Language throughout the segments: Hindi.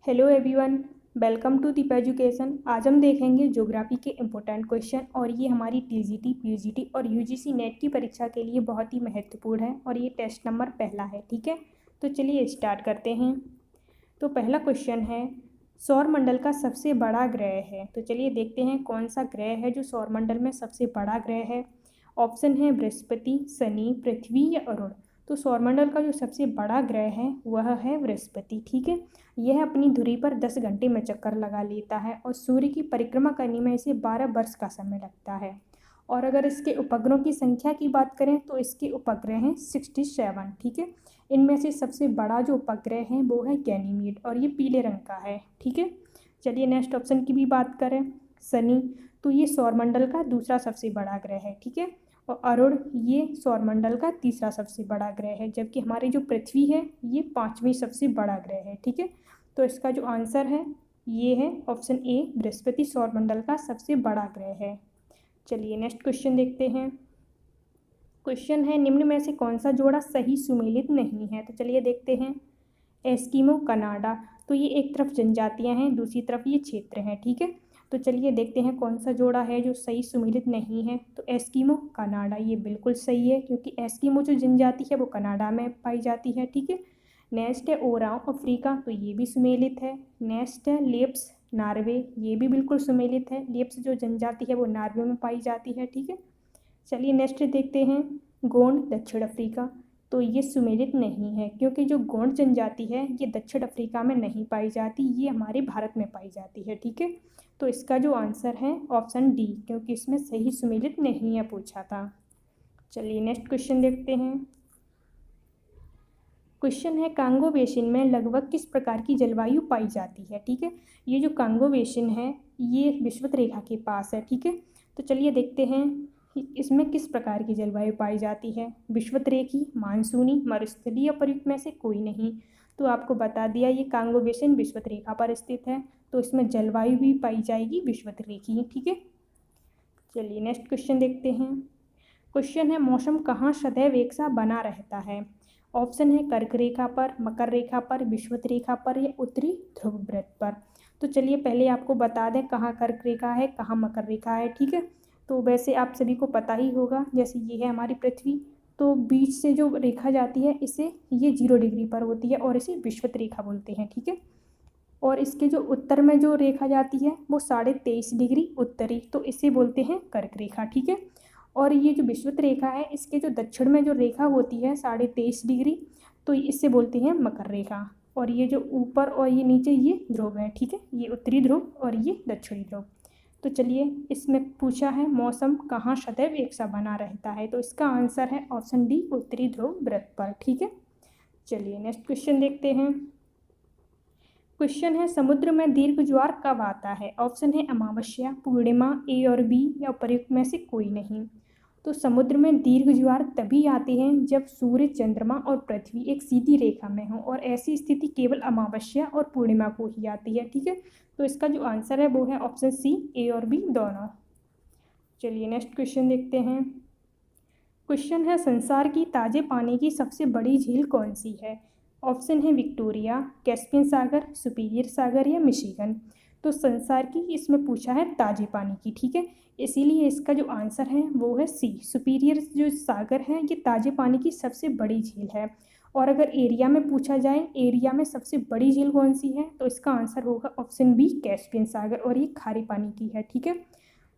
Hello everyone, welcome to Deep education. आज हम देखेंगे ज्योग्राफी के इम्पोर्टेंट क्वेश्चन और ये हमारी टीजीटी, पीजीटी और यूजीसी नेट की परीक्षा के लिए बहुत ही महत्वपूर्ण है और ये टेस्ट नंबर पहला है। ठीक है, तो चलिए स्टार्ट करते हैं। तो पहला क्वेश्चन है, सौरमंडल का सबसे बड़ा ग्रह है। तो चलिए देखते हैं कौन सा ग्रह है जो सौरमंडल में सबसे बड़ा ग्रह है। ऑप्शन है बृहस्पति, शनि, पृथ्वी या अरुण। तो सौरमंडल का जो सबसे बड़ा ग्रह है वह है बृहस्पति। ठीक है, यह अपनी धुरी पर 10 घंटे में चक्कर लगा लेता है और सूर्य की परिक्रमा करने में इसे 12 वर्ष का समय लगता है। और अगर इसके उपग्रहों की संख्या की बात करें तो इसके उपग्रह हैं 67। ठीक है, इनमें से सबसे बड़ा जो उपग्रह है वो है गैनीमेड और ये पीले रंग का है। ठीक है, चलिए नेक्स्ट ऑप्शन की भी बात करें, शनि। तो ये सौरमंडल का दूसरा सबसे बड़ा ग्रह है। ठीक है, और अरुण ये सौरमंडल का तीसरा सबसे बड़ा ग्रह है, जबकि हमारी जो पृथ्वी है ये 5वीं सबसे बड़ा ग्रह है। ठीक है, तो इसका जो आंसर है ये है ऑप्शन ए, बृहस्पति सौरमंडल का सबसे बड़ा ग्रह है। चलिए नेक्स्ट क्वेश्चन देखते हैं। क्वेश्चन है, निम्न में से कौन सा जोड़ा सही सुमेलित नहीं है। तो चलिए देखते हैं। Eskimo, Canada. तो ये एक तरफ जनजातियां हैं, दूसरी तरफ ये क्षेत्र हैं। ठीक है, तो चलिए देखते हैं कौन सा जोड़ा है जो सही सुमेलित नहीं है। तो एस्किमो, कनाडा ये बिल्कुल सही है, क्योंकि एस्किमो जो जनजाति है वो कनाडा में पाई जाती है। ठीक है, नेक्स्ट है ओराव, अफ्रीका। तो ये भी सुमेलित है। नेक्स्ट है लेप्स, नॉर्वे। ये भी बिल्कुल सुमेलित है। लेप्स जो जनजाति है वो नॉर्वे में पाई जाती है। ठीक है, चलिए नेक्स्ट देखते हैं। गोंड, दक्षिण अफ्रीका। तो ये सुमेलित नहीं है, क्योंकि जो गोंड जनजाति है ये दक्षिण अफ्रीका में नहीं पाई जाती, ये हमारे भारत में पाई जाती है। ठीक है, तो इसका जो आंसर है ऑप्शन डी, क्योंकि इसमें सही सुमेलित नहीं है पूछा था। चलिए नेक्स्ट क्वेश्चन देखते हैं। क्वेश्चन है, कांगो बेसिन में लगभग किस प्रकार की जलवायु पाई जाती है। ठीक है, ये जो कांगो बेसिन है ये विषुवत रेखा के पास है। ठीक है, तो चलिए देखते हैं इसमें किस प्रकार की जलवायु पाई जाती है। विषुवत रेखी, मानसूनी, मरुस्थलीय, प्रयुक्त में से कोई नहीं। तो आपको बता दिया ये कांगो बेसिन विषुवत रेखा पर स्थित है, तो इसमें जलवायु भी पाई जाएगी विषुवत रेखी। ठीक है, चलिए नेक्स्ट क्वेश्चन देखते हैं। क्वेश्चन है, मौसम कहाँ सदैव एक सा बना रहता है। ऑप्शन है कर्क रेखा पर, मकर रेखा पर, विषुवत रेखा पर या उत्तरी ध्रुव वृत्त पर। तो चलिए पहले आपको बता दें कहाँ कर्क रेखा है, कहाँ मकर रेखा है। ठीक है, तो वैसे आप सभी को पता ही होगा, जैसे ये है हमारी पृथ्वी, तो बीच से जो रेखा जाती है इसे ये 0 डिग्री पर होती है और इसे विषुवत रेखा बोलते हैं। ठीक है, और इसके जो उत्तर में जो रेखा जाती है वो 23.5 डिग्री उत्तरी, तो इसे बोलते हैं कर्क रेखा। ठीक है, और ये जो विषुवत रेखा है इसके जो दक्षिण में जो रेखा होती है 23.5 डिग्री, तो इससे बोलते हैं मकर रेखा। और ये जो ऊपर और ये नीचे ये ध्रुव है। ठीक है, ये उत्तरी ध्रुव और ये दक्षिणी ध्रुव। तो चलिए इसमें पूछा है मौसम कहाँ सदैव एक सा बना रहता है, तो इसका आंसर है ऑप्शन डी, उत्तरी ध्रुव वृत्त पर। ठीक है, चलिए नेक्स्ट क्वेश्चन देखते हैं। क्वेश्चन है, समुद्र में दीर्घ ज्वार कब आता है। ऑप्शन है अमावस्या, पूर्णिमा, ए और बी या प्रयुक्त में से कोई नहीं। तो समुद्र में दीर्घ ज्वार तभी आते हैं जब सूर्य, चंद्रमा और पृथ्वी एक सीधी रेखा में हो, और ऐसी स्थिति केवल अमावस्या और पूर्णिमा को ही आती है। ठीक है, तो इसका जो आंसर है वो है ऑप्शन सी, ए और बी दोनों। चलिए नेक्स्ट क्वेश्चन देखते हैं। क्वेश्चन है, संसार की ताजे पानी की सबसे बड़ी झील कौन सी है। ऑप्शन है विक्टोरिया, कैस्पियन सागर, सुपीरियर सागर या मिशिगन। तो संसार की इसमें पूछा है ताजे पानी की। ठीक है, इसीलिए इसका जो आंसर है वो है सी, सुपीरियर जो सागर है ये ताजे पानी की सबसे बड़ी झील है। और अगर एरिया में पूछा जाए, एरिया में सबसे बड़ी झील कौन सी है, तो इसका आंसर होगा ऑप्शन बी, कैस्पियन सागर, और ये खारे पानी की है। ठीक है,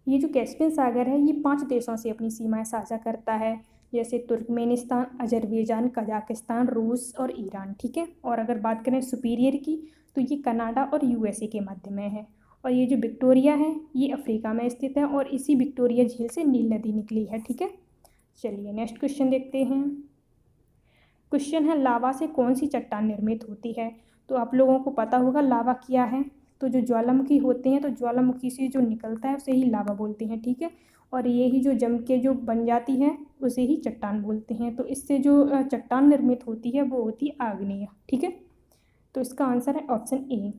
ये जो कैस्पियन सागर है ये 5 देशों से अपनी सीमाएं साझा करता है, जैसे तुर्कमेनिस्तान, अजरबैजान, कजाकिस्तान, रूस और ईरान। ठीक है, और अगर बात करें सुपीरियर की तो ये कनाडा और यूएसए के मध्य में है। और ये जो विक्टोरिया है ये अफ्रीका में स्थित है, और इसी विक्टोरिया झील से नील नदी निकली है। ठीक है, चलिए नेक्स्ट क्वेश्चन देखते हैं। क्वेश्चन है, लावा से कौन सी चट्टान निर्मित होती है। तो आप लोगों को पता होगा लावा क्या है, तो जो ज्वालामुखी होते हैं तो ज्वालामुखी से जो निकलता है उसे ही लावा बोलते हैं। ठीक है, और ये ही जो जम के जो बन जाती है उसे ही चट्टान बोलते हैं। तो इससे जो चट्टान निर्मित होती है वो होती है आग्नेय। ठीक है, तो इसका आंसर है ऑप्शन ए।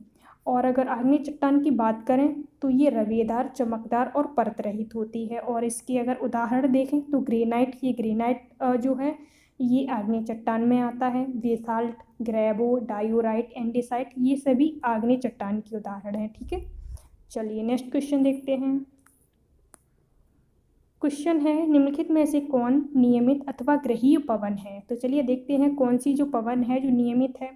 और अगर आग्नेय चट्टान की बात करें तो ये रवेदार, चमकदार और परत रहित होती है। और इसकी अगर उदाहरण देखें तो ग्रेनाइट, ये ग्रेनाइट जो है ये आग्नेय चट्टान में आता है। बेसाल्ट, ग्रेवो, डायोराइट, एंडेसाइट, ये सभी आग्नेय चट्टान के उदाहरण हैं। ठीक है, चलिए नेक्स्ट क्वेश्चन देखते हैं। क्वेश्चन है, निम्नलिखित में से कौन नियमित अथवा ग्रहीय पवन है? तो चलिए देखते हैं कौन सी जो पवन है जो नियमित है।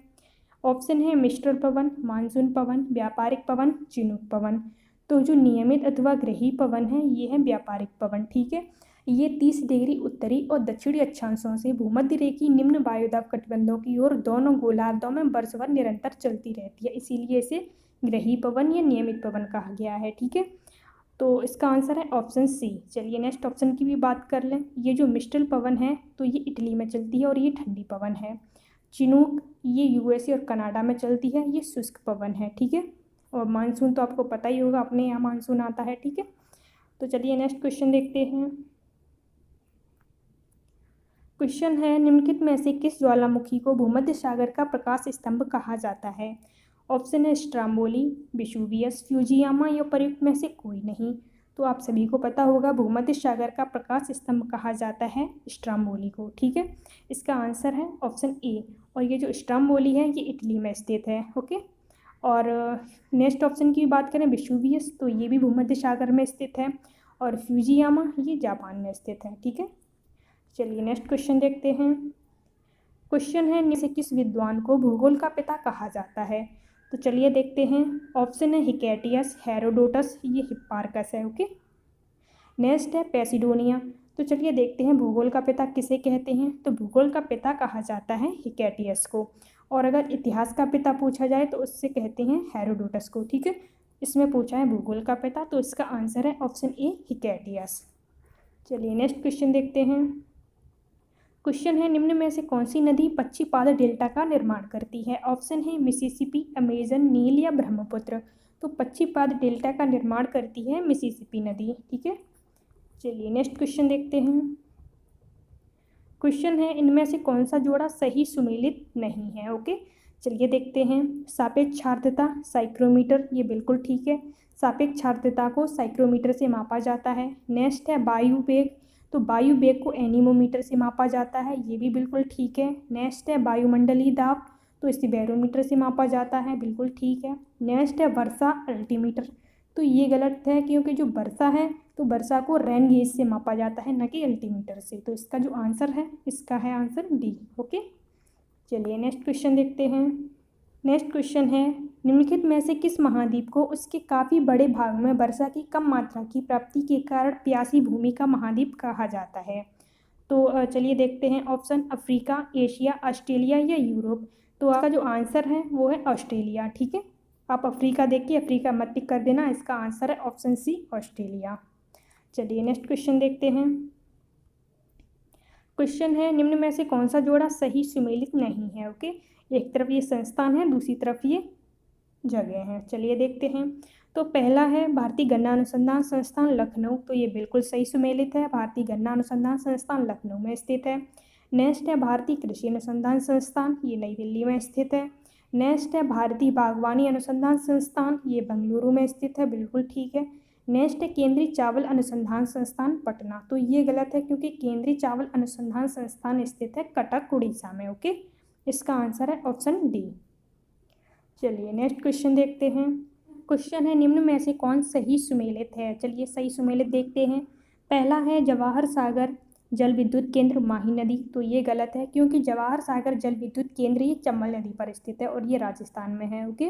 ऑप्शन है मिस्टर पवन, मानसून पवन, व्यापारिक पवन, चिनूक पवन। तो जो नियमित अथवा ग्रहीय पवन है ये है व्यापारिक पवन। ठीक है, ये 30 डिग्री उत्तरी और दक्षिणी अक्षांशों से भूमध्य रेखीय निम्न वायुदाब कटिबंधों की ओर दोनों गोलार्धों में वर्ष भर निरंतर चलती रहती है, इसीलिए इसे ग्रहीय पवन या नियमित पवन कहा गया है। ठीक है, तो इसका आंसर है ऑप्शन सी। चलिए नेक्स्ट ऑप्शन की भी बात कर लें। ये जो मिस्टर पवन है तो ये इटली में चलती है और ये ठंडी पवन है। चिनूक ये यूएसए और कनाडा में चलती है, ये शुष्क पवन है। ठीक है, और मानसून तो आपको पता ही होगा, अपने यहाँ मानसून आता है। ठीक है, तो चलिए नेक्स्ट क्वेश्चन देखते हैं। क्वेश्चन है, निम्नलिखित में से किस ज्वालामुखी को भूमध्य सागर का प्रकाश स्तंभ कहा जाता है? ऑप्शन है स्ट्राम्बोली, विशुवियस, फ्यूजियामा या प्रयुक्त में से कोई नहीं। तो आप सभी को पता होगा भूमध्य सागर का प्रकाश स्तंभ कहा जाता है स्ट्राम्बोली को। ठीक है, इसका आंसर है ऑप्शन ए। और ये जो स्ट्राम्बोली है ये इटली में स्थित है। ओके, और नेक्स्ट ऑप्शन की बात करें विशुवियस, तो ये भी भूमध्य सागर में स्थित है। और फ्यूजियामा ये जापान में स्थित है। ठीक है, चलिए नेक्स्ट क्वेश्चन देखते हैं। क्वेश्चन है, निम्न से किस विद्वान को भूगोल का पिता कहा जाता है? तो चलिए देखते हैं। ऑप्शन है हिकैटियस, हेरोडोटस, ये हिप्पार्कस है। ओके, नेक्स्ट है पैसिडोनिया। तो चलिए देखते हैं भूगोल का पिता किसे कहते हैं। तो भूगोल का पिता कहा जाता है हिकैटियस को, और अगर इतिहास का पिता पूछा जाए तो उससे कहते हैं हेरोडोटस को। ठीक है, इसमें पूछा है भूगोल का पिता, तो इसका आंसर है ऑप्शन ए हिकैटियस। चलिए नेक्स्ट क्वेश्चन देखते हैं। क्वेश्चन है, निम्न में से कौन सी नदी पश्चिपाद डेल्टा का निर्माण करती है? ऑप्शन है मिसिसिपी, अमेजन, नील या ब्रह्मपुत्र। तो पश्चिपाद डेल्टा का निर्माण करती है मिसिसिपी नदी। ठीक है, चलिए नेक्स्ट क्वेश्चन देखते हैं। क्वेश्चन है, इनमें से कौन सा जोड़ा सही सुमेलित नहीं है? ओके, चलिए देखते हैं। सापेक्ष आर्द्रता, साइक्रोमीटर, ये बिल्कुल ठीक है। सापेक्ष आर्द्रता को साइक्रोमीटर से मापा जाता है। नेक्स्ट है वायु वेग, तो वायु वेग को एनीमोमीटर से मापा जाता है, ये भी बिल्कुल ठीक है। नेक्स्ट है वायुमंडलीय दाब, तो इसे बैरोमीटर से मापा जाता है, बिल्कुल ठीक है। नेक्स्ट है वर्षा, अल्टीमीटर, तो ये गलत है क्योंकि जो वर्षा है तो वर्षा को रेन गेज से मापा जाता है, न कि अल्टीमीटर से। तो इसका जो आंसर है इसका है आंसर डी। ओके, चलिए नेक्स्ट क्वेश्चन देखते हैं। नेक्स्ट क्वेश्चन है, निम्नलिखित में से किस महाद्वीप को उसके काफ़ी बड़े भाग में वर्षा की कम मात्रा की प्राप्ति के कारण प्यासी भूमि का महाद्वीप कहा जाता है? तो चलिए देखते हैं। ऑप्शन अफ्रीका, एशिया, ऑस्ट्रेलिया या यूरोप। तो आपका जो आंसर है वो है ऑस्ट्रेलिया। ठीक है, आप अफ्रीका देखिए, अफ्रीका मत टिक कर देना, इसका आंसर है ऑप्शन सी ऑस्ट्रेलिया। चलिए नेक्स्ट क्वेश्चन देखते हैं। क्वेश्चन है, निम्न में से कौन सा जोड़ा सही सुमेलित नहीं है? ओके, एक तरफ ये संस्थान है, दूसरी तरफ ये जगह है। चलिए देखते हैं। तो पहला है भारतीय गन्ना अनुसंधान संस्थान लखनऊ, तो ये बिल्कुल सही सुमेलित है, भारतीय गन्ना अनुसंधान संस्थान लखनऊ में स्थित है। नेक्स्ट है भारतीय कृषि अनुसंधान संस्थान, ये नई दिल्ली में स्थित है। नेक्स्ट है भारतीय बागवानी अनुसंधान संस्थान, ये बेंगलुरु में स्थित है, बिल्कुल ठीक है। नेक्स्ट है केंद्रीय चावल अनुसंधान संस्थान पटना, तो ये गलत है क्योंकि केंद्रीय चावल अनुसंधान संस्थान स्थित है कटक, उड़ीसा में। ओके, इसका आंसर है ऑप्शन डी। चलिए नेक्स्ट क्वेश्चन देखते हैं। क्वेश्चन है, निम्न में से कौन सही सुमेलित है? चलिए सही सुमेलित देखते हैं। पहला है जवाहर सागर जल विद्युत केंद्र माही नदी, तो ये गलत है क्योंकि जवाहर सागर जल विद्युत केंद्र ये चंबल नदी पर स्थित है और ये राजस्थान में है। ओके,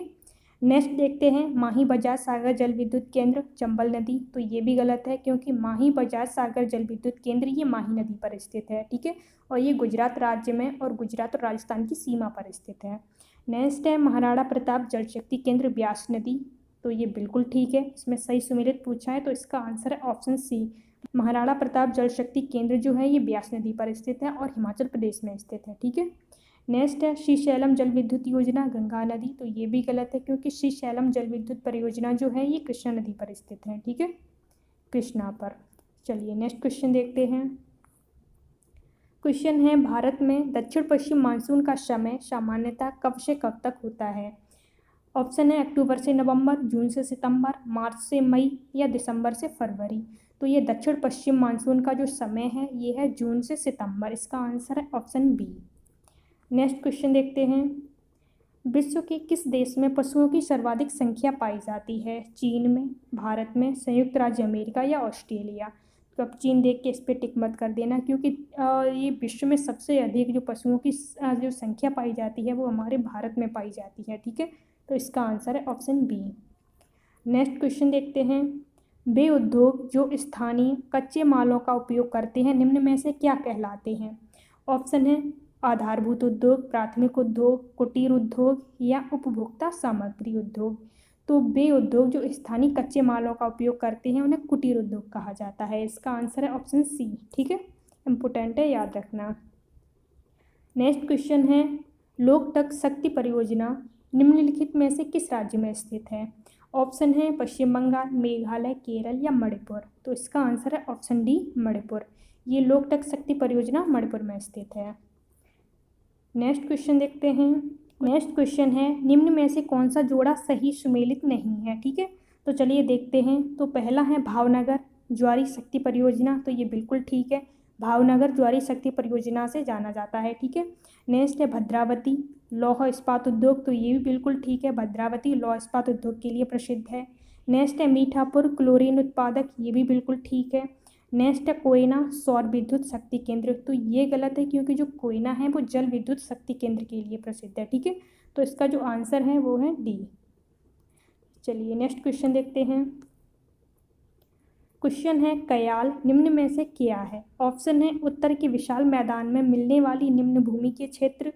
नेक्स्ट देखते हैं माही बजाज सागर जल विद्युत केंद्र चंबल नदी, तो ये भी गलत है क्योंकि माही बजाज सागर जल विद्युत केंद्र ये माही नदी पर स्थित है। ठीक है, और ये गुजरात राज्य में और गुजरात और राजस्थान की सीमा पर स्थित है। नेक्स्ट है महाराणा प्रताप जल शक्ति केंद्र ब्यास नदी, तो ये बिल्कुल ठीक है, इसमें सही सुमेलित पूछा है तो इसका आंसर है ऑप्शन सी। महाराणा प्रताप जल शक्ति केंद्र जो है ये ब्यास नदी पर स्थित है और हिमाचल प्रदेश में स्थित है। ठीक है, नेक्स्ट है श्रीशैलम जल विद्युत योजना गंगा नदी, तो ये भी गलत है क्योंकि श्रीशैलम जल विद्युत परियोजना जो है ये कृष्णा नदी पर स्थित है। ठीक है, कृष्णा पर। चलिए नेक्स्ट क्वेश्चन देखते हैं। क्वेश्चन है, भारत में दक्षिण पश्चिम मानसून का समय सामान्यतः कब से कब तक होता है? ऑप्शन है अक्टूबर से नवंबर, जून से सितंबर, मार्च से मई या दिसंबर से फरवरी। तो ये दक्षिण पश्चिम मानसून का जो समय है ये है जून से सितंबर। इसका आंसर है ऑप्शन बी। नेक्स्ट क्वेश्चन देखते हैं। विश्व के किस देश में पशुओं की सर्वाधिक संख्या पाई जाती है? चीन में, भारत में, संयुक्त राज्य अमेरिका या ऑस्ट्रेलिया? तो अब चीन देख के इस पर टिक मत कर देना, क्योंकि ये विश्व में सबसे अधिक जो पशुओं की जो संख्या पाई जाती है वो हमारे भारत में पाई जाती है। ठीक है, तो इसका आंसर है ऑप्शन बी। नेक्स्ट क्वेश्चन देखते हैं। वे उद्योग जो स्थानीय कच्चे मालों का उपयोग करते हैं निम्न में से क्या कहलाते हैं? ऑप्शन है आधारभूत उद्योग, प्राथमिक उद्योग, कुटीर उद्योग या उपभोक्ता सामग्री उद्योग। तो वे उद्योग जो स्थानीय कच्चे मालों का उपयोग करते हैं उन्हें कुटीर उद्योग कहा जाता है। इसका आंसर है ऑप्शन सी। ठीक है, इम्पोर्टेंट है, याद रखना। नेक्स्ट क्वेश्चन है। लोकटक शक्ति परियोजना निम्नलिखित में से किस राज्य में स्थित है? ऑप्शन है पश्चिम बंगाल, मेघालय, केरल या मणिपुर। तो इसका आंसर है ऑप्शन डी, मणिपुर। ये लोकटक शक्ति परियोजना मणिपुर में स्थित है। नेक्स्ट क्वेश्चन देखते हैं। नेक्स्ट क्वेश्चन है निम्न में से कौन सा जोड़ा सही सुमेलित नहीं है? ठीक है, तो चलिए देखते हैं। तो पहला है भावनगर ज्वारी शक्ति परियोजना, तो ये बिल्कुल ठीक है, भावनगर ज्वारी शक्ति परियोजना से जाना जाता है। ठीक है। नेक्स्ट है भद्रावती लौह इस्पात उद्योग, तो ये भी बिल्कुल ठीक है, भद्रावती लौह इस्पात उद्योग के लिए प्रसिद्ध है। नेक्स्ट है मीठापुर क्लोरीन उत्पादक, ये भी बिल्कुल ठीक है। नेक्स्ट है कोयना सौर विद्युत शक्ति केंद्र, तो ये गलत है, क्योंकि जो कोयना है वो जल विद्युत शक्ति केंद्र के लिए प्रसिद्ध है। ठीक है, तो इसका जो आंसर है वो है डी। चलिए नेक्स्ट क्वेश्चन देखते हैं। क्वेश्चन है कयाल निम्न में से क्या है? ऑप्शन है उत्तर के विशाल मैदान में मिलने वाली निम्न भूमि के क्षेत्र,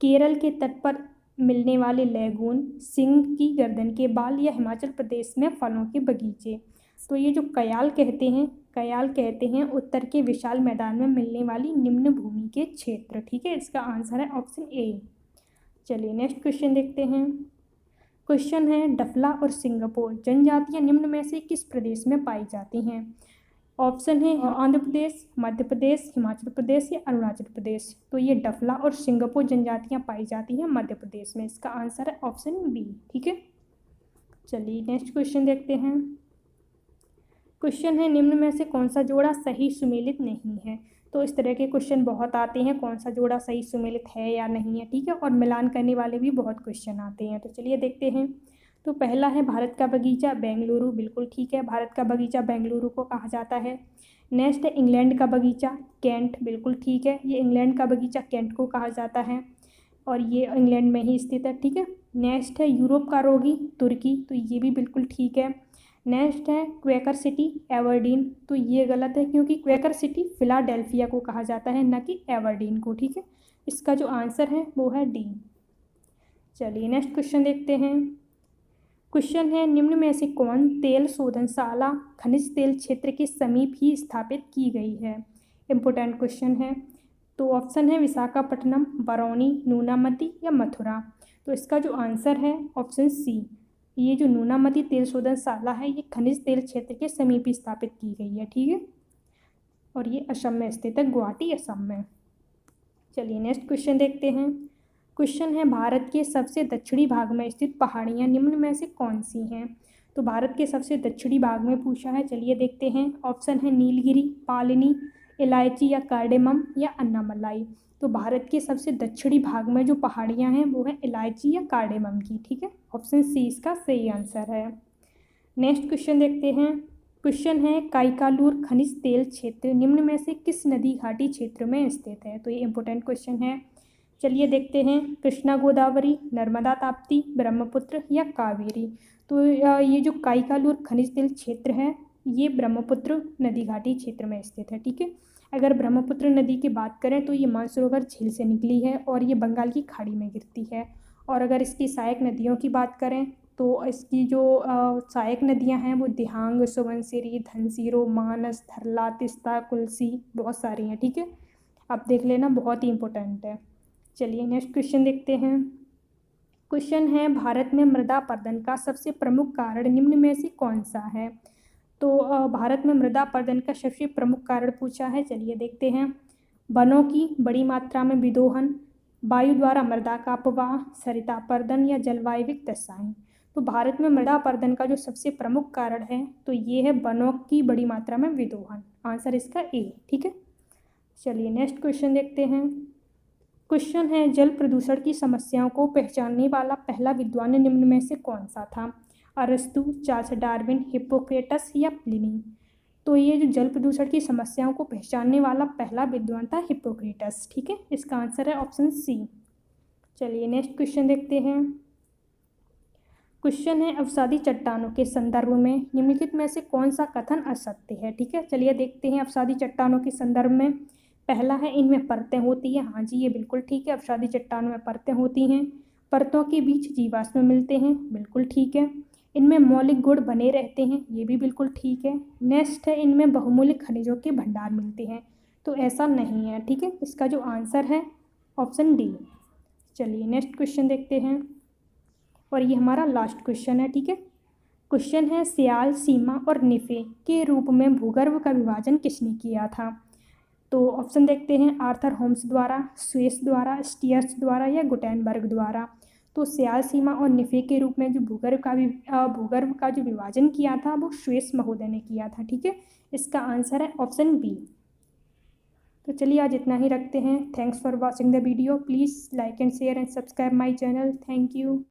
केरल के तट पर मिलने वाले लैगून, सिंह की गर्दन के बाल या हिमाचल प्रदेश में फलों के बगीचे। तो ये जो कयाल कहते हैं उत्तर के विशाल मैदान में मिलने वाली निम्न भूमि के क्षेत्र। ठीक है, इसका आंसर है ऑप्शन ए। चलिए नेक्स्ट क्वेश्चन देखते हैं। क्वेश्चन है डफला और सिंगापुर जनजातियां निम्न में से किस प्रदेश में पाई जाती हैं? ऑप्शन है आंध्र प्रदेश, मध्य प्रदेश, हिमाचल प्रदेश या अरुणाचल प्रदेश। तो ये डफला और सिंगापुर जनजातियां पाई जाती हैं मध्य प्रदेश में। इसका आंसर है ऑप्शन बी। ठीक है, चलिए नेक्स्ट क्वेश्चन देखते हैं। क्वेश्चन है निम्न में से कौन सा जोड़ा सही सुमेलित नहीं है? तो इस तरह के क्वेश्चन बहुत आते हैं, कौन सा जोड़ा सही सुमेलित है या नहीं है। ठीक है, और मिलान करने वाले भी बहुत क्वेश्चन आते हैं। तो चलिए देखते हैं। तो पहला है भारत का बगीचा बेंगलुरु, बिल्कुल ठीक है, भारत का बगीचा बेंगलुरु को कहा जाता है। नेक्स्ट है इंग्लैंड का बगीचा कैंट, बिल्कुल ठीक है, ये इंग्लैंड का बगीचा कैंट को कहा जाता है और ये इंग्लैंड में ही स्थित है। ठीक है। नेक्स्ट है यूरोप का रोगी तुर्की, तो ये भी बिल्कुल ठीक है। नेक्स्ट है क्वेकर सिटी एवर्डीन, तो ये गलत है, क्योंकि क्वेकर सिटी फिलाडेल्फिया को कहा जाता है, न कि एवर्डीन को। ठीक है, इसका जो आंसर है वो है डी। चलिए नेक्स्ट क्वेश्चन देखते हैं। क्वेश्चन है निम्न में से कौन तेल शोधनशाला खनिज तेल क्षेत्र के समीप ही स्थापित की गई है? इम्पोर्टेंट क्वेश्चन है। तो ऑप्शन है विशाखापट्टनम, बरौनी, नूनामती या मथुरा। तो इसका जो आंसर है ऑप्शन सी, ये जो नूनामती तेल शोधनशाला है ये खनिज तेल क्षेत्र के समीप ही स्थापित की गई है। ठीक है, और ये असम में स्थित है, गुवाहाटी असम में। चलिए नेक्स्ट क्वेश्चन देखते हैं। क्वेश्चन है भारत के सबसे दक्षिणी भाग में स्थित पहाड़ियाँ निम्न में से कौन सी हैं? तो भारत के सबसे दक्षिणी भाग में पूछा है, चलिए देखते हैं। ऑप्शन है नीलगिरी, पालिनी, इलायची या कार्डेमम या अन्नामलाई। तो भारत के सबसे दक्षिणी भाग में जो पहाड़ियाँ हैं वो है इलायची या कार्डेमम की। ठीक है, ऑप्शन सी इसका सही आंसर है। नेक्स्ट क्वेश्चन देखते हैं। क्वेश्चन है काइकालूर खनिज तेल क्षेत्र निम्न में से किस नदी घाटी क्षेत्र में स्थित है? तो ये इंपॉर्टेंट क्वेश्चन है, चलिए देखते हैं। कृष्णा गोदावरी, नर्मदा ताप्ती, ब्रह्मपुत्र या कावेरी। तो ये जो काइकालूर खनिज तेल क्षेत्र है ये ब्रह्मपुत्र नदी घाटी क्षेत्र में स्थित है। ठीक है, अगर ब्रह्मपुत्र नदी की बात करें तो ये मानसरोवर झील से निकली है और ये बंगाल की खाड़ी में गिरती है। और अगर इसकी सहायक नदियों की बात करें तो इसकी जो सहायक नदियां हैं वो दिहांग, सुबनसिरी, धनसिरो, मानस, धरला, तिस्ता, कुल्सी, बहुत सारी हैं। ठीक है, आप देख लेना, बहुत ही इंपॉर्टेंट है। चलिए नेक्स्ट क्वेश्चन देखते हैं। क्वेश्चन है भारत में मृदा अपरदन का सबसे प्रमुख कारण निम्न में से कौन सा है? तो भारत में मृदा अपरदन का सबसे प्रमुख कारण पूछा है, चलिए देखते हैं। वनों की बड़ी मात्रा में विदोहन, वायु द्वारा मृदा का अपवाह, सरितापर्दन या जलवायविक दशाएं। तो भारत में मृदा अपरदन का जो सबसे प्रमुख कारण है तो ये है वनों की बड़ी मात्रा में विदोहन। आंसर इसका ए। ठीक है, चलिए नेक्स्ट क्वेश्चन देखते हैं। क्वेश्चन है, जल प्रदूषण की समस्याओं को पहचानने वाला पहला विद्वान निम्न में से कौन सा था? अरस्तु, चार्ल्स डार्विन, हिप्पोक्रेटस या प्लिनी? तो ये जो जल प्रदूषण की समस्याओं को पहचानने वाला पहला विद्वान था हिप्पोक्रेटस। ठीक है, इसका आंसर है ऑप्शन सी। चलिए नेक्स्ट क्वेश्चन देखते हैं। क्वेश्चन है, अवसादी चट्टानों के संदर्भ में निम्नलिखित में से कौन सा कथन असत्य है? ठीक है, चलिए देखते हैं। अवसादी चट्टानों के संदर्भ में पहला है, इनमें परतें होती हैं। हाँ जी, ये बिल्कुल ठीक है, अवसादी चट्टानों में परतें होती हैं। परतों के बीच जीवाश्म मिलते हैं, बिल्कुल ठीक है। इनमें मौलिक गुण बने रहते हैं, ये भी बिल्कुल ठीक है। नेक्स्ट है, इनमें बहुमूल्य खनिजों के भंडार मिलते हैं, तो ऐसा नहीं है। ठीक है, इसका जो आंसर है ऑप्शन डी। चलिए नेक्स्ट क्वेश्चन देखते हैं, और ये हमारा लास्ट क्वेश्चन है। ठीक है, क्वेश्चन है, सियाल, सीमा और निफे के रूप में भूगर्भ का विभाजन किसने किया था? तो ऑप्शन देखते हैं, आर्थर होम्स द्वारा, स्वेस द्वारा, स्टीयर्स द्वारा या गुटेनबर्ग द्वारा। तो सियाल, सीमा और निफे के रूप में जो भूगर्भ का जो विभाजन किया था वो स्वेस महोदय ने किया था। ठीक है, इसका आंसर है ऑप्शन बी। तो चलिए आज इतना ही रखते हैं। Thanks for watching the video. Please like and share and subscribe my channel. Thank you.